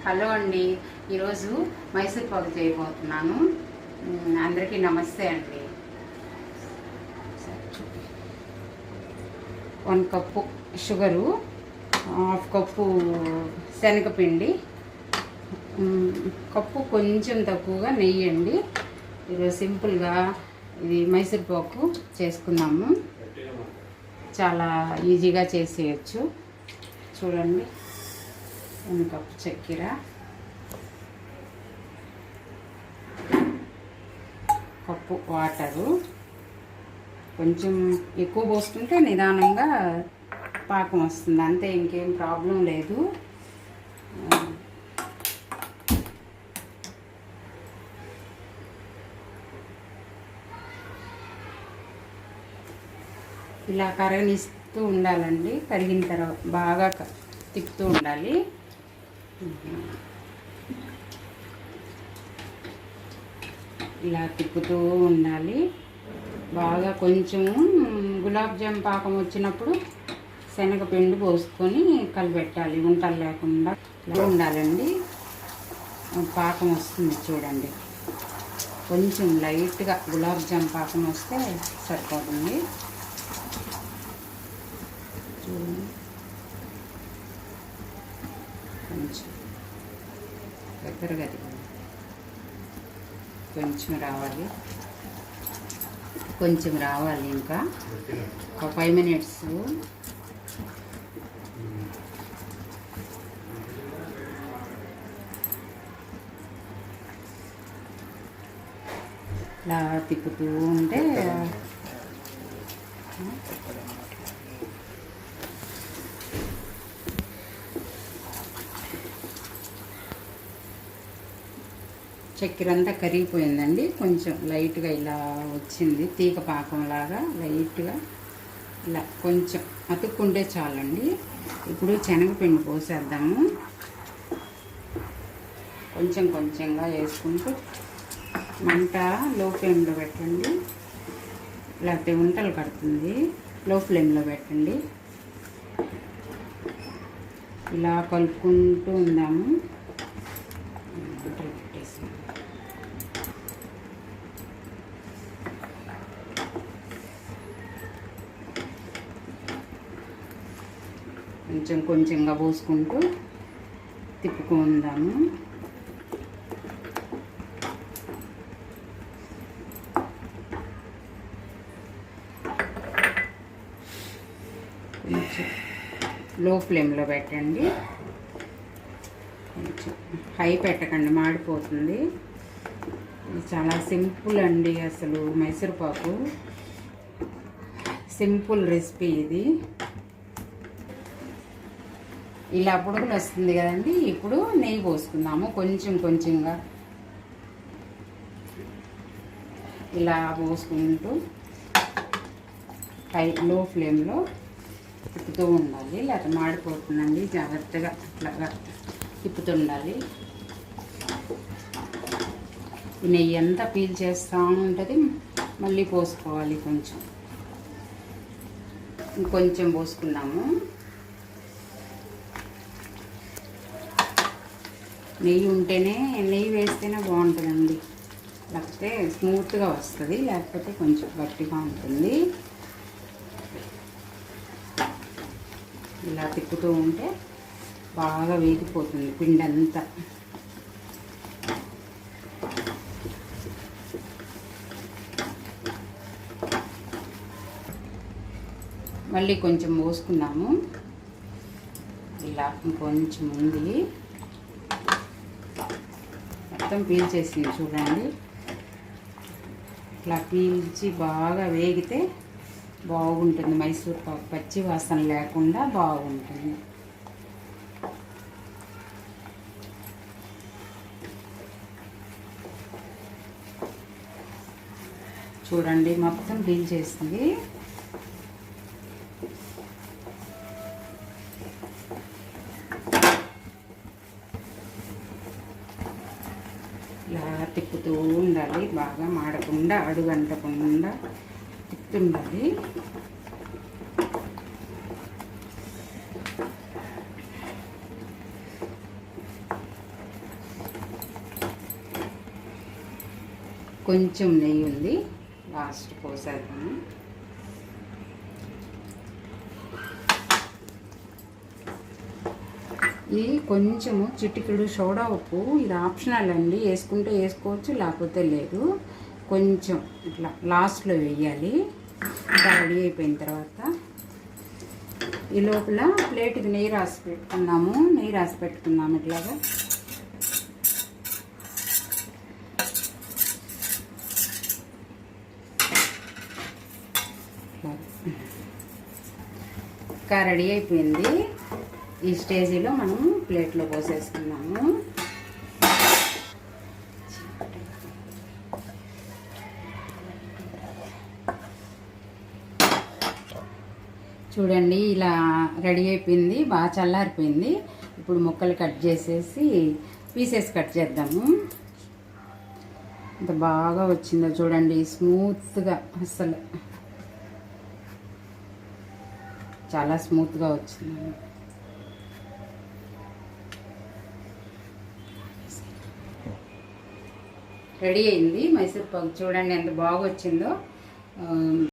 Hello అండి, ఈరోజు మైసూర్ పాకు చేయబోతున్నాను. అందరికీ నమస్తే అండి. 1 కప్పు షుగరు, 1/2 కప్పు శనగపిండి, కప్పు కొంచెం తక్కువగా నెయ్యి అండి. ఈరోజు సింపుల్గా ఇది మైసూర్ పాకు చేసుకున్నాము. చాలా ఈజీగా చేసేయచ్చు. చూడండి, 1 కప్పు చక్కెర, కప్పు వాటరు. కొంచెం ఎక్కువ పోసుకుంటే నిదానంగా పాకం వస్తుంది, అంతే, ఇంకేం ప్రాబ్లం లేదు. ఇలా కరగనిస్తూ ఉండాలండి. కరిగిన తర్వాత బాగా తిప్పుతూ ఉండాలి. ఇలా తిప్పుతూ ఉండాలి బాగా. కొంచెము గులాబ్ జామ్ పాకం వచ్చినప్పుడు శనగపిండి పోసుకొని కలిపెట్టాలి, ఉంటలు లేకుండా ఉండాలండి. పాకం వస్తుంది చూడండి. కొంచెం లైట్గా గులాబ్ జామ్ పాకం వస్తే సరిపోతుంది. చూడండి, కొంచెం దగ్గరగా కొంచెం రావాలి ఇంకా ఒక 5 మినిట్స్. ఇలా తిప్పుతూ ఉంటే చక్కెర అంతా కరిగిపోయిందండి. కొంచెం లైట్గా ఇలా వచ్చింది, తీగ పాకంలాగా లైట్గా ఇలా కొంచెం అతుక్కుంటే చాలండి. ఇప్పుడు శనగపిండి పోసేద్దాము. కొంచెం కొంచెంగా వేసుకుంటూ మంట లో ఫ్లేమ్లో పెట్టండి, లేకపోతే ఉంటలు కడుతుంది. లో ఫ్లేమ్లో పెట్టండి. ఇలా కలుపుకుంటూ ఉందాము. ఉంటలు పెట్టేసి కొంచెం కొంచెంగా పోసుకుంటూ తిప్పుకుందాము. కొంచెం లో ఫ్లేమ్లో పెట్టండి, కొంచెం హై పెట్టకండి, మాడిపోతుంది. ఇది చాలా సింపుల్ అండి. అసలు మైసూర్ పాకు సింపుల్ రెసిపీ ఇది. ఇలా పొడుగులు వస్తుంది కదండి. ఇప్పుడు నెయ్యి పోసుకుందాము కొంచెం కొంచెంగా. ఇలా పోసుకుంటూ లో ఫ్లేమ్లో తిప్పుతూ ఉండాలి, లేకపోతే మాడిపోతుందండి. జాగ్రత్తగా అట్లాగా తిప్పుతూ ఉండాలి. నెయ్యి అంతా పీల్ చేస్తూ ఉంటుంది. మళ్ళీ పోసుకోవాలి, ఇంకొంచెం పోసుకున్నాము. నెయ్యి వేస్తేనే బాగుంటుందండి, లేకపోతే స్మూత్గా వస్తుంది, లేకపోతే కొంచెం గట్టిగా ఉంటుంది. ఇలా తిప్పుతూ ఉంటే బాగా వేగిపోతుంది పిండి అంతా. మళ్ళీ కొంచెం పోసుకున్నాము. ఇలా ఇంకొంచెం ఉంది, మొత్తం పీల్చేసింది చూడండి. ఇట్లా పీల్చి బాగా వేగితే బాగుంటుంది. మైసూర్ పాకు పచ్చి వాసన లేకుండా బాగుంటుంది. చూడండి, మొత్తం పీల్చేసింది. ఇలా తిప్పుతూ ఉండాలి, బాగా మాడకుండా, అడుగు అంటకుండా తిప్పుతుండాలి. కొంచెం నెయ్యి ఉంది, లాస్ట్ పోసేద్దాము. ఇది కొంచెము చిటికెడు సోడా ఉప్పు, ఇది ఆప్షనల్ అండి, వేసుకుంటే వేసుకోవచ్చు లేకపోతే లేదు. కొంచెం ఇట్లా లాస్ట్లో వేయాలి. ఇంకా రెడీ అయిపోయిన తర్వాత ఈ లోపల ప్లేట్కి నెయ్యి రాసి పెట్టుకున్నాము ఇట్లాగా. ఇంకా రెడీ అయిపోయింది. ఈ స్టేజీలో మనం ప్లేట్లో పోసేసుకున్నాము. చూడండి ఇలా రెడీ అయిపోయింది, బాగా చల్లారిపోయింది. ఇప్పుడు ముక్కలు కట్ చేసేసి పీసెస్ కట్ చేద్దాము. ఎంత బాగా వచ్చిందో చూడండి, స్మూత్గా, అసలు చాలా స్మూత్గా వచ్చింది. రెడీ అయింది మైసూర్ పాక్, చూడండి ఎంత బాగా వచ్చిందో.